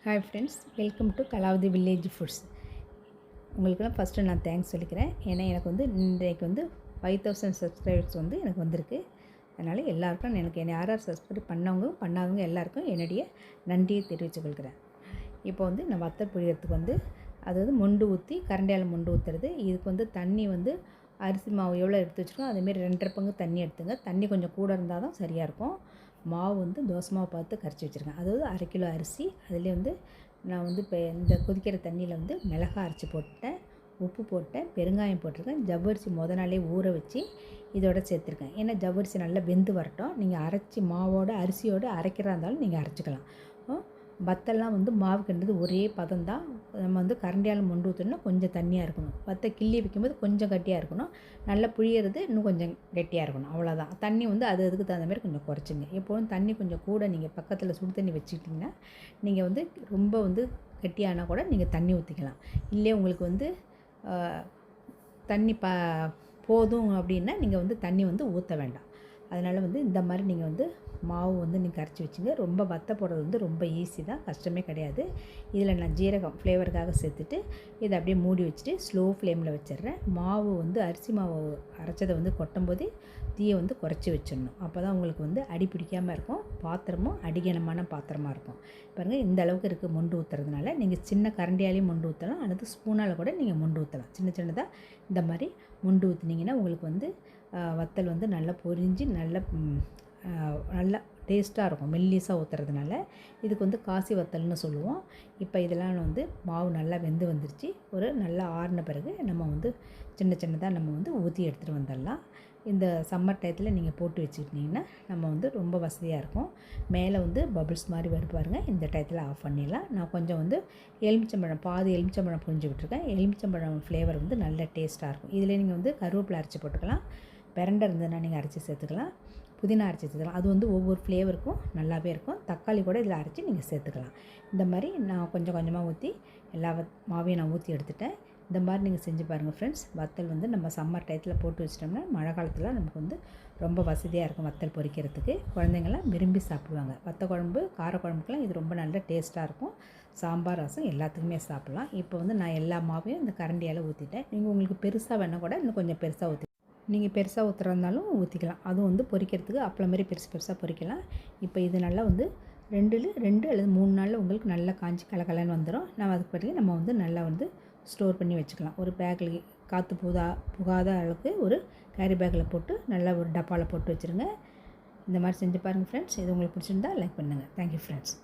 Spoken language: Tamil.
Hi friends, welcome to Kalavathi village foods. உங்களுக்குலாம் ஃபஸ்ட்டு நான் தேங்க்ஸ் சொல்லிக்கிறேன். ஏன்னா எனக்கு வந்து இன்றைக்கு வந்து 5000 சப்ஸ்கிரைபர்ஸ் வந்து எனக்கு வந்திருக்கு. அதனால் எல்லாருக்கும் எனக்கு என்னை யார் சப்ஸ்கிரைப் பண்ணவங்க பண்ணாதவங்க எல்லாருக்கும் என்னுடைய நன்றியை தெரிவித்துக் கொள்கிறேன். இப்போ வந்து நான் வத்தல் புழியறதுக்கு வந்து அதாவது மொண்டு ஊற்றி கரண்டியால் மொண்டு ஊற்றுறது. இதுக்கு வந்து தண்ணி வந்து அரிசி மாவு எவ்வளோ எடுத்து வச்சுருக்கோம் அதேமாரி 2.5 பங்கு தண்ணி எடுத்துங்க. தண்ணி கொஞ்சம் கூட இருந்தால் தான் சரியாக இருக்கும். மாவு வந்து தோசை மாவு பார்த்து கரைச்சி வச்சுருக்கேன். அதாவது 1/2 கிலோ அரிசி. அதிலே வந்து நான் வந்து இப்போ இந்த கொதிக்கிற தண்ணியில் வந்து மிளகாய் அரைச்சி போட்டேன், உப்பு போட்டேன், பெருங்காயம் போட்டிருக்கேன். ஜவ்வரிசி நாளே ஊற வச்சு இதோட சேர்த்துருக்கேன். ஏன்னா ஜவ்வரிசி நல்லா வெந்து வரட்டும். நீங்கள் அரைச்சி மாவோட அரிசியோடு அரைக்கிறதா இருந்தாலும் நீங்கள் அரைச்சிக்கலாம். வத்தல்லாம் வந்து மாவு கிண்டுறது ஒரே பதம் தான். நம்ம வந்து கரண்டியால் மொண்டு ஊற்றணும்னா கொஞ்சம் தண்ணியாக இருக்கணும். வத்தை கிள்ளி வைக்கும்போது கொஞ்சம் கட்டியாக இருக்கணும். நல்லா புழியறது இன்னும் கொஞ்சம் கெட்டியாக இருக்கணும். அவ்வளோதான். தண்ணி வந்து அதுக்கு தகுந்த மாதிரி கொஞ்சம் குறைச்சிங்க. எப்போதும் தண்ணி கொஞ்சம் கூட நீங்கள் பக்கத்தில் சுடு தண்ணி வச்சுக்கிட்டிங்கன்னா நீங்கள் வந்து ரொம்ப வந்து கெட்டியானால் கூட நீங்கள் தண்ணி ஊற்றிக்கலாம். இல்லை உங்களுக்கு வந்து தண்ணி போதும் அப்படின்னா நீங்கள் வந்து தண்ணி வந்து ஊற்ற வேண்டாம். அதனால் வந்து இந்த மாதிரி நீங்கள் வந்து மாவு வந்து நீங்கள் கரைச்சி வச்சுங்க. ரொம்ப வத்த போடுறது வந்து ரொம்ப ஈஸி தான், கஷ்டமே கிடையாது. இதில் நான் ஜீரகம் ஃப்ளேவருக்காக சேர்த்துட்டு இதை அப்படியே மூடி வச்சுட்டு ஸ்லோ ஃப்ளேமில் வச்சிடுறேன். மாவு வந்து அரிசி மாவு அரைச்சதை வந்து கொட்டும்போது தீயை வந்து குறைச்சி வச்சிடணும். அப்போ தான் உங்களுக்கு வந்து அடி பிடிக்காமல் இருக்கும். பாத்திரமும் அடிகனமான பாத்திரமாக இருக்கும். பாருங்கள், இந்த அளவுக்கு இருக்குது மொண்டு ஊற்றுறதுனால. நீங்கள் சின்ன கரண்டியாலையும் மொண்டு ஊற்றலாம், அல்லது ஸ்பூனால் கூட நீங்கள் மொண்டு ஊற்றலாம். சின்ன சின்னதாக இந்த மாதிரி மொண்டு ஊற்றுனீங்கன்னா உங்களுக்கு வந்து வத்தல் வந்து நல்லா பொரிஞ்சு நல்லா டேஸ்ட்டாக இருக்கும். மெல்லிஸாக ஊற்றுறதுனால இதுக்கு வந்து காசி வத்தல்னு சொல்லுவோம். இப்போ இதெல்லாம் வந்து மாவு நல்லா வெந்து வந்துருச்சு. ஒரு நல்லா ஆறின பிறகு நம்ம வந்து சின்னதாக நம்ம வந்து ஊற்றி எடுத்துகிட்டு வந்துடலாம். இந்த சம்மர் டயத்தில் நீங்கள் போட்டு வச்சுக்கிட்டிங்கன்னா நம்ம வந்து ரொம்ப வசதியாக இருக்கும். மேலே வந்து பபிள்ஸ் மாதிரி வரும் பாருங்கள். இந்த டயத்தில் ஆஃப் பண்ணிடலாம். நான் கொஞ்சம் வந்து பாதி எலுமிச்சம்பழம் புழிஞ்சு விட்டுருக்கேன். எலுமிச்சம்பழம் ஃப்ளேவர் வந்து நல்ல டேஸ்ட்டாக இருக்கும். இதில் நீங்கள் வந்து கருவேப்பிலை அரைச்சி போட்டுக்கலாம். பிரண்டை இருந்ததுன்னா நீங்கள் அரைச்சி சேர்த்துக்கலாம். புதினா அரைச்சி சேர்த்துக்கலாம். அது வந்து ஒவ்வொரு ஃப்ளேவருக்கும் நல்லாவே இருக்கும். தக்காளி கூட இதில் அரைச்சி நீங்கள் சேர்த்துக்கலாம். இந்த மாதிரி நான் கொஞ்சம் கொஞ்சமாக ஊற்றி எல்லா மாவையும் நான் ஊற்றி எடுத்துட்டேன். இந்த மாதிரி நீங்கள் செஞ்சு பாருங்கள் ஃப்ரெண்ட்ஸ். வத்தல் வந்து நம்ம சம்மர் டயத்தில் போட்டு வச்சிட்டோம்னா மழை காலத்தில் நமக்கு வந்து ரொம்ப வசதியாக இருக்கும் வத்தல் பொரிக்கிறதுக்கு. குழந்தைங்கள்லாம் விரும்பி சாப்பிடுவாங்க. வத்த குழம்பு, காரக்குழம்புக்கெலாம் இது ரொம்ப நல்ல டேஸ்ட்டாக இருக்கும். சாம்பார், ரசம் எல்லாத்துக்குமே சாப்பிட்லாம். இப்போ வந்து நான் எல்லா மாவையும் இந்த கரண்டியால் ஊற்றிட்டேன். நீங்கள் உங்களுக்கு பெருசாக வேணால் கூட இன்னும் கொஞ்சம் பெருசாக ஊற்றி நீங்கள் பெருசாக ஊற்றுறதுனாலும் ஊற்றிக்கலாம். அதுவும் வந்து பொரிக்கிறதுக்கு அப்பளம் மாதிரி பெருசாக பொரிக்கலாம். இப்போ இது நல்லா வந்து 2 அல்லது 3 நாளில் உங்களுக்கு நல்லா காஞ்சி கலகலன்னு வந்துடும். நம்ம அதுக்கு பிறகு நம்ம வந்து நல்லா வந்து ஸ்டோர் பண்ணி வச்சுக்கலாம். ஒரு பேக்கில் காற்று புகாத அளவுக்கு ஒரு கேரி பேக்கில் போட்டு நல்லா ஒரு டப்பாவில் போட்டு வச்சுருங்க. இந்த மாதிரி செஞ்சு பாருங்கள் ஃப்ரெண்ட்ஸ். இது உங்களுக்கு பிடிச்சிருந்தா லைக் பண்ணுங்கள். Thank you friends.